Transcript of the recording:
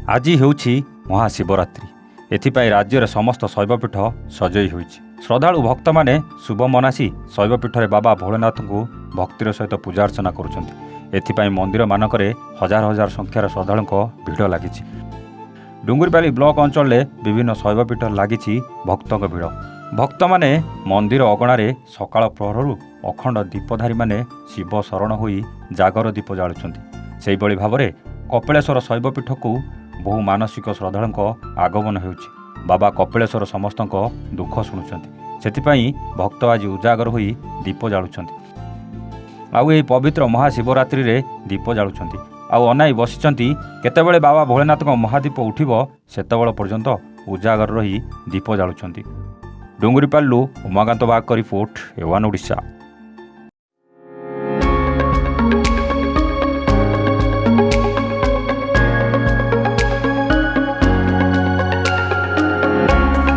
ଆଜି ହେଉଛି ମହାଶିବରାତ୍ରି। ଏଥିପାଇଁ ରାଜ୍ୟରେ ସମସ୍ତ ଶୈବପୀଠ ସଜେଇ ହୋଇଛି। ଶ୍ରଦ୍ଧାଳୁ ଭକ୍ତମାନେ ଶୁଭ ମନାସି ଶୈବପୀଠରେ ବାବା ଭୋଳନାଥଙ୍କୁ ଭକ୍ତିର ସହିତ ପୂଜା ଅର୍ଚ୍ଚନା କରୁଛନ୍ତି। ଏଥିପାଇଁ ମନ୍ଦିରମାନଙ୍କରେ ହଜାର ହଜାର ସଂଖ୍ୟାର ଶ୍ରଦ୍ଧାଳୁଙ୍କ ଭିଡ଼ ଲାଗିଛି। ଡୁଙ୍ଗୁରିପାଲି ବ୍ଲକ ଅଞ୍ଚଳରେ ବିଭିନ୍ନ ଶୈବପୀଠରେ ଲାଗିଛି ଭକ୍ତଙ୍କ ଭିଡ଼। ଭକ୍ତମାନେ ମନ୍ଦିର ଅଗଣାରେ ସକାଳ ପ୍ରହରରୁ ଅଖଣ୍ଡ ଦୀପଧାରୀମାନେ ଶିବ ଶରଣ ହୋଇ ଜାଗର ଦୀପ ଜାଳୁଛନ୍ତି। ସେହିଭଳି ଭାବରେ କପିଳେଶ୍ୱର ଶୈବପୀଠକୁ ବହୁ ମାନସିକ ଶ୍ରଦ୍ଧାଳୁଙ୍କ ଆଗମନ ହେଉଛି। ବାବା କପିଳେଶ୍ୱର ସମସ୍ତଙ୍କ ଦୁଃଖ ଶୁଣୁଛନ୍ତି। ସେଥିପାଇଁ ଭକ୍ତ ଆଜି ଉଜାଗର ହୋଇ ଦୀପ ଜାଳୁଛନ୍ତି। ଆଉ ଏହି ପବିତ୍ର ମହାଶିବରାତ୍ରିରେ ଦୀପ ଜାଳୁଛନ୍ତି। ଆଉ ଅନାଇ ବସିଛନ୍ତି କେତେବେଳେ ବାବା ଭୋଳନାଥଙ୍କ ମହାଦୀପ ଉଠିବ ସେତେବେଳେ ପର୍ଯ୍ୟନ୍ତ ଉଜାଗର ରହି ଦୀପ ଜାଳୁଛନ୍ତି। ଡୁଙ୍ଗୁରିପାଲିରୁ ଉମାକାନ୍ତ ବାଗଙ୍କ ରିପୋର୍ଟ, A1 ଓଡ଼ିଶା।